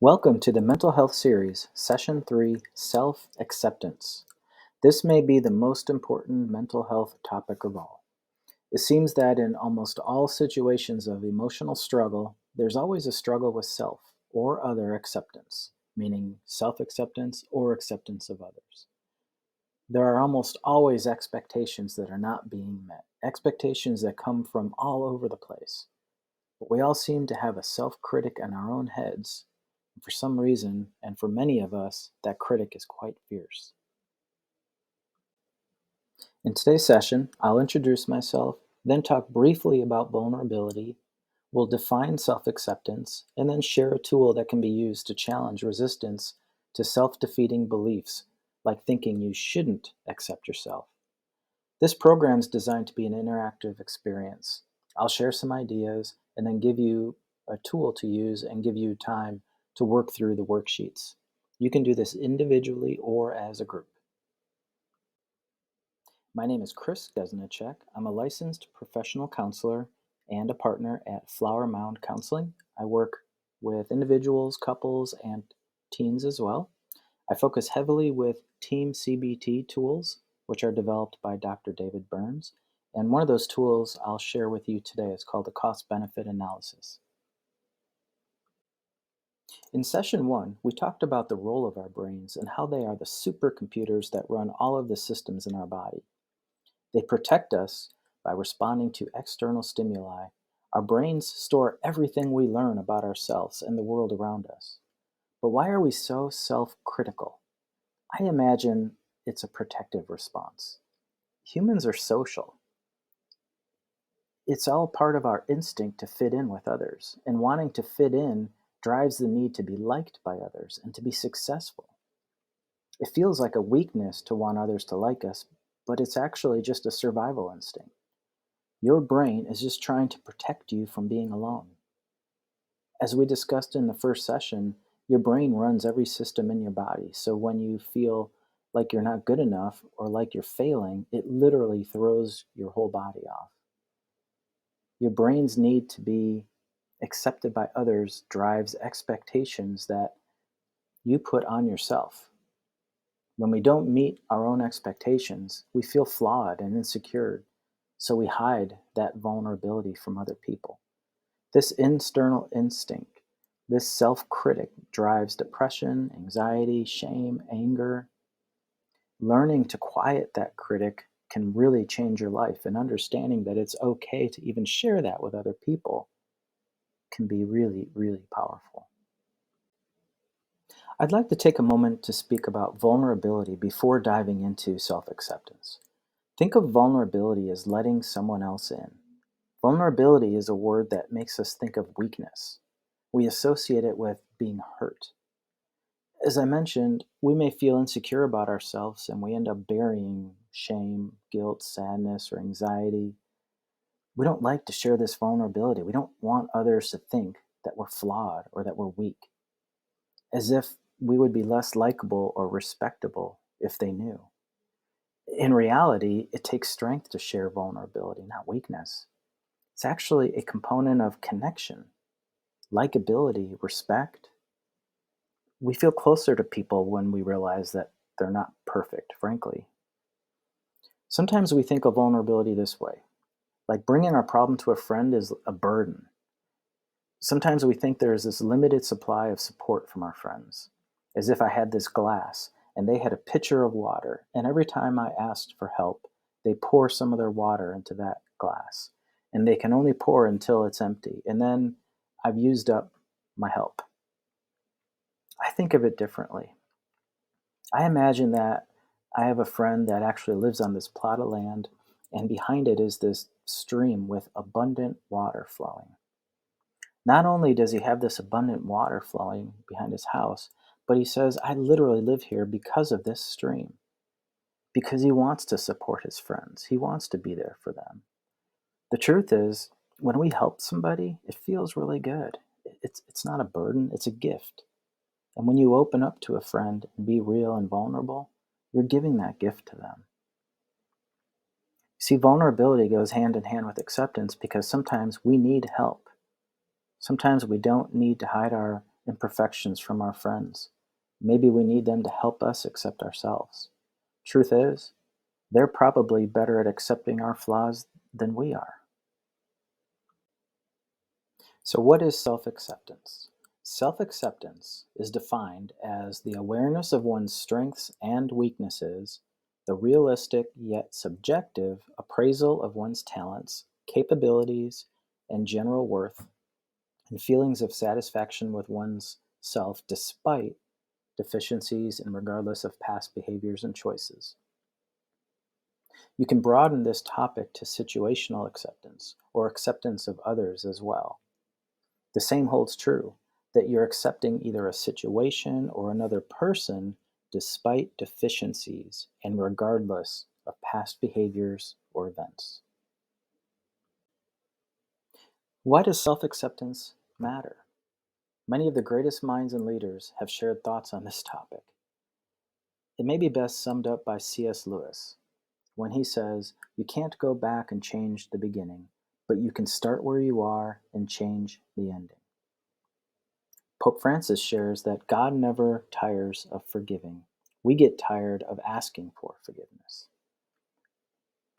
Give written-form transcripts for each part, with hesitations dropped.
Welcome to the Mental Health Series, Session 3, Self-Acceptance. This may be the most important mental health topic of all. It seems that in almost all situations of emotional struggle, there's always a struggle with self or other acceptance, meaning self-acceptance or acceptance of others. There are almost always expectations that are not being met, expectations that come from all over the place. But we all seem to have a self-critic in our own heads. For some reason, and for many of us, that critic is quite fierce. In today's session, I'll introduce myself, then talk briefly about vulnerability. We'll define self-acceptance, and then share a tool that can be used to challenge resistance to self-defeating beliefs, like thinking you shouldn't accept yourself. This program is designed to be an interactive experience. I'll share some ideas and then give you a tool to use and give you time to work through the worksheets. You can do this individually or as a group. My name is Guzniczak. I'm a licensed professional counselor and a partner at Flower Mound Counseling. I work with individuals, couples, and teens as well. I focus heavily with team CBT tools, which are developed by Dr. David Burns. And one of those tools I'll share with you today is called the cost-benefit analysis. In session 1, we talked about the role of our brains and how they are the supercomputers that run all of the systems in our body. They protect us by responding to external stimuli. Our brains store everything we learn about ourselves and the world around us. But why are we so self-critical? I imagine it's a protective response. Humans are social. It's all part of our instinct to fit in with others, and wanting to fit in drives the need to be liked by others and to be successful. It feels like a weakness to want others to like us, but it's actually just a survival instinct. Your brain is just trying to protect you from being alone. As we discussed in the first session, your brain runs every system in your body, so when you feel like you're not good enough or like you're failing, it literally throws your whole body off. Your brain's need to be accepted by others drives expectations that you put on yourself. When we don't meet our own expectations, we feel flawed and insecure, so we hide that vulnerability from other people. This internal instinct, this self-critic drives depression, anxiety, shame, anger. Learning to quiet that critic can really change your life, and understanding that it's okay to even share that with other people can be really, really powerful. I'd like to take a moment to speak about vulnerability before diving into self-acceptance. Think of vulnerability as letting someone else in. Vulnerability is a word that makes us think of weakness. We associate it with being hurt. As I mentioned, we may feel insecure about ourselves and we end up burying shame, guilt, sadness, or anxiety. We don't like to share this vulnerability. We don't want others to think that we're flawed or that we're weak, as if we would be less likable or respectable if they knew. In reality, it takes strength to share vulnerability, not weakness. It's actually a component of connection, likability, respect. We feel closer to people when we realize that they're not perfect, frankly. Sometimes we think of vulnerability this way, like bringing our problem to a friend is a burden. Sometimes we think there is this limited supply of support from our friends, as if I had this glass and they had a pitcher of water, and every time I asked for help, they pour some of their water into that glass, and they can only pour until it's empty, and then I've used up my help. I think of it differently. I imagine that I have a friend that actually lives on this plot of land, and behind it is this stream with abundant water flowing. Not only does he have this abundant water flowing behind his house, but he says, I literally live here because of this stream, because he wants to support his friends. He wants to be there for them. The truth is, when we help somebody, it feels really good. It's not a burden, it's a gift. And when you open up to a friend and be real and vulnerable, you're giving that gift to them. See, vulnerability goes hand in hand with acceptance because sometimes we need help. Sometimes we don't need to hide our imperfections from our friends. Maybe we need them to help us accept ourselves. Truth is, they're probably better at accepting our flaws than we are. So, what is self acceptance? Self acceptance is defined as the awareness of one's strengths and weaknesses, the realistic yet subjective appraisal of one's talents, capabilities, and general worth, and feelings of satisfaction with one's self despite deficiencies and regardless of past behaviors and choices. You can broaden this topic to situational acceptance or acceptance of others as well. The same holds true that you're accepting either a situation or another person despite deficiencies and regardless of past behaviors or events. Why does self acceptance matter? Many of the greatest minds and leaders have shared thoughts on this topic. It may be best summed up by C.S. Lewis when he says, "You can't go back and change the beginning, but you can start where you are and change the ending." Pope Francis shares that God never tires of forgiving. We get tired of asking for forgiveness.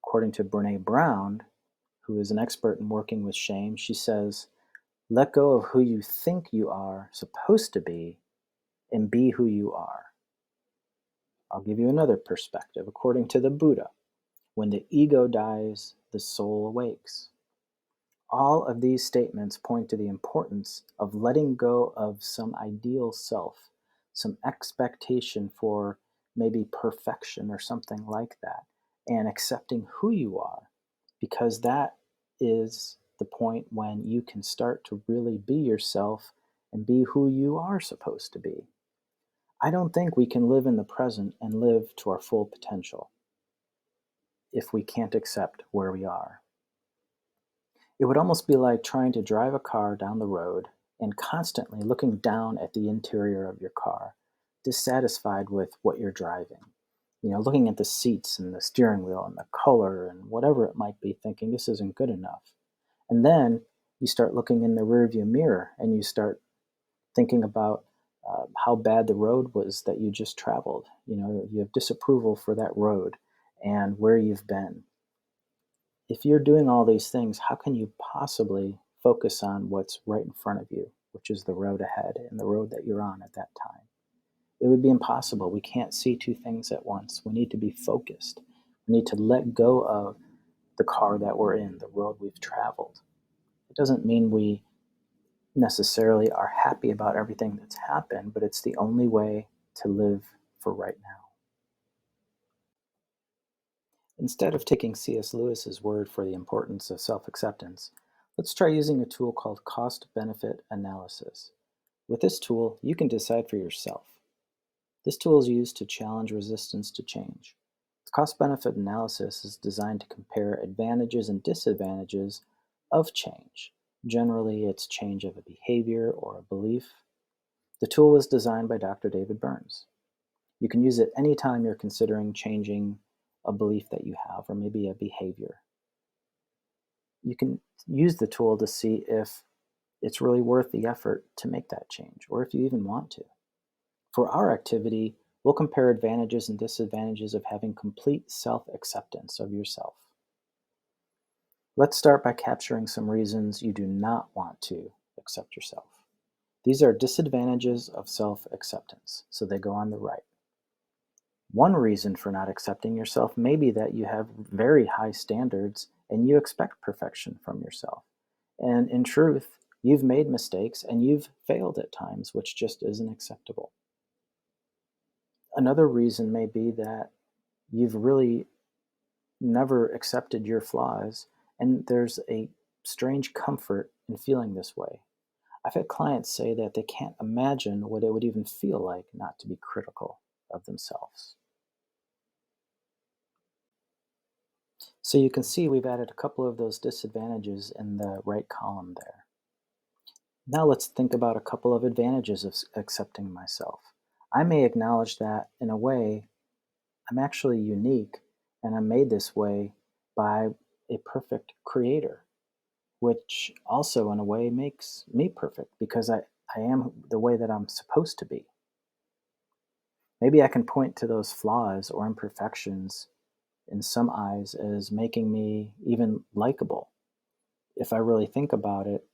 According to Brene Brown, who is an expert in working with shame, she says, "Let go of who you think you are supposed to be and be who you are." I'll give you another perspective. According to the Buddha, when the ego dies, the soul awakes. All of these statements point to the importance of letting go of some ideal self, some expectation for maybe perfection or something like that, and accepting who you are, because that is the point when you can start to really be yourself and be who you are supposed to be. I don't think we can live in the present and live to our full potential if we can't accept where we are. It would almost be like trying to drive a car down the road and constantly looking down at the interior of your car, dissatisfied with what you're driving. Looking at the seats and the steering wheel and the color and whatever it might be, thinking this isn't good enough. And then you start looking in the rearview mirror and you start thinking about how bad the road was that you just traveled. You have disapproval for that road and where you've been. If you're doing all these things, how can you possibly focus on what's right in front of you, which is the road ahead and the road that you're on at that time? It would be impossible. We can't see two things at once. We need to be focused. We need to let go of the car that we're in, the road we've traveled. It doesn't mean we necessarily are happy about everything that's happened, but it's the only way to live for right now. Instead of taking C.S. Lewis's word for the importance of self-acceptance, let's try using a tool called cost-benefit analysis. With this tool, you can decide for yourself. This tool is used to challenge resistance to change. The cost-benefit analysis is designed to compare advantages and disadvantages of change. Generally, it's change of a behavior or a belief. The tool was designed by Dr. David Burns. You can use it anytime you're considering changing a belief that you have or maybe a behavior. You can use the tool to see if it's really worth the effort to make that change or if you even want to. For our activity, we'll compare advantages and disadvantages of having complete self-acceptance of yourself. Let's start by capturing some reasons you do not want to accept yourself. These are disadvantages of self-acceptance, so they go on the right. One reason for not accepting yourself may be that you have very high standards and you expect perfection from yourself. And in truth, you've made mistakes and you've failed at times, which just isn't acceptable. Another reason may be that you've really never accepted your flaws, and there's a strange comfort in feeling this way. I've had clients say that they can't imagine what it would even feel like not to be critical of themselves. So you can see we've added a couple of those disadvantages in the right column there. Now let's think about a couple of advantages of accepting myself. I may acknowledge that in a way I'm actually unique and I'm made this way by a perfect creator, which also in a way makes me perfect because I am the way that I'm supposed to be. Maybe I can point to those flaws or imperfections in some eyes as making me even likable. If I really think about it,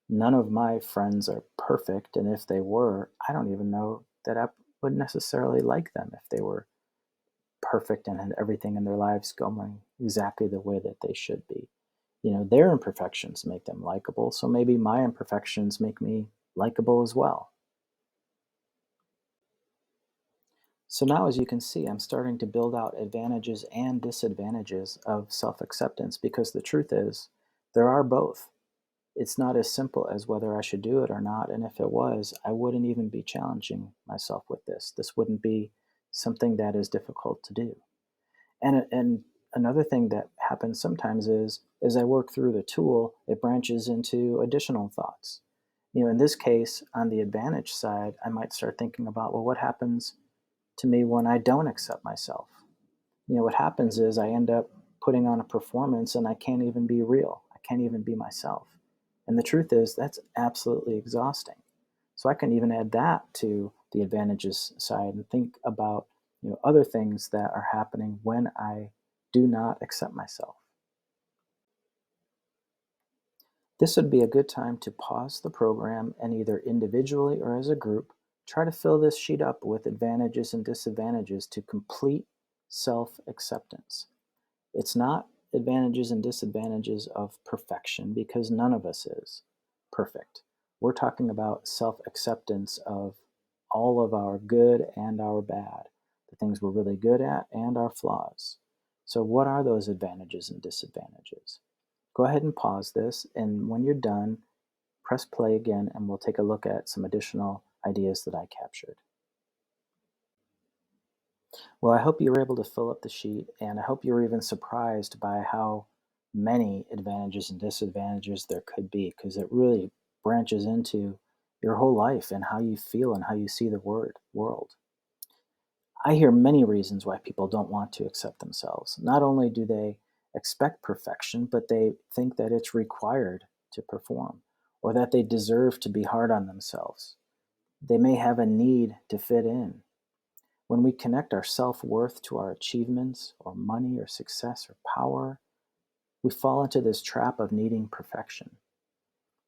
none of my friends are perfect. And if they were, I don't even know that I would necessarily like them if they were perfect and had everything in their lives going exactly the way that they should be. Their imperfections make them likable. So maybe my imperfections make me likable as well. So now, as you can see, I'm starting to build out advantages and disadvantages of self acceptance because the truth is, there are both. It's not as simple as whether I should do it or not. And if it was, I wouldn't even be challenging myself with this. This wouldn't be something that is difficult to do. And another thing that happens sometimes is as I work through the tool, it branches into additional thoughts. In this case, on the advantage side, I might start thinking about, well, what happens to me when I don't accept myself? What happens is I end up putting on a performance and I can't even be real. I can't even be myself. And the truth is, that's absolutely exhausting. So I can even add that to the advantages side and think about other things that are happening when I do not accept myself. This would be a good time to pause the program and either individually or as a group try to fill this sheet up with advantages and disadvantages to complete self acceptance. It's not advantages and disadvantages of perfection because none of us is perfect. We're talking about self acceptance of all of our good and our bad, the things we're really good at and our flaws. So, what are those advantages and disadvantages? Go ahead and pause this, and when you're done, press play again, and we'll take a look at some additional ideas that I captured. Well, I hope you were able to fill up the sheet, and I hope you were even surprised by how many advantages and disadvantages there could be, because it really branches into your whole life and how you feel and how you see the world. I hear many reasons why people don't want to accept themselves. Not only do they expect perfection, but they think that it's required to perform or that they deserve to be hard on themselves. They may have a need to fit in. When we connect our self worth to our achievements or money or success or power, we fall into this trap of needing perfection.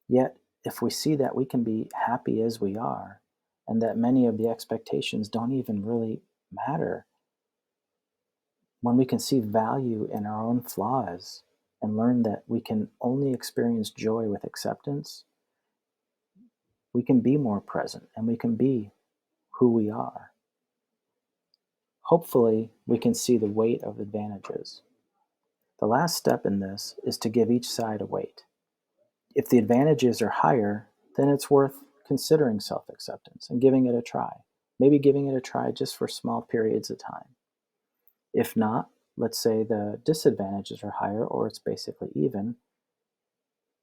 Yet, if we see that we can be happy as we are, and that many of the expectations don't even really matter, when we can see value in our own flaws and learn that we can only experience joy with acceptance, we can be more present and we can be who we are. Hopefully, we can see the weight of advantages. The last step in this is to give each side a weight. If the advantages are higher, then it's worth considering self acceptance and giving it a try. Maybe giving it a try just for small periods of time. If not, let's say the disadvantages are higher or it's basically even,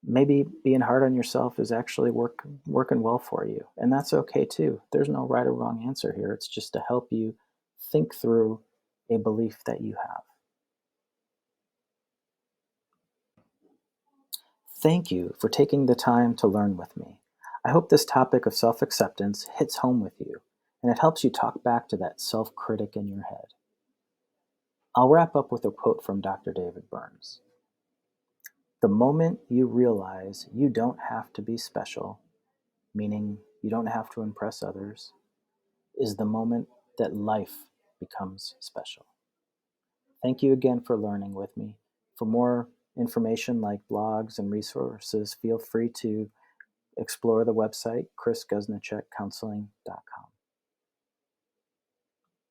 maybe being hard on yourself is actually working well for you. And that's okay too. There's no right or wrong answer here. It's just to help you think through a belief that you have. Thank you for taking the time to learn with me. I hope this topic of self acceptance hits home with you and it helps you talk back to that self critic in your head. I'll wrap up with a quote from Dr. David Burns. The moment you realize you don't have to be special, meaning you don't have to impress others, is the moment that life becomes special. Thank you again for learning with me. For more information like blogs and resources, feel free to explore the website chrisguzniczakcounseling.com.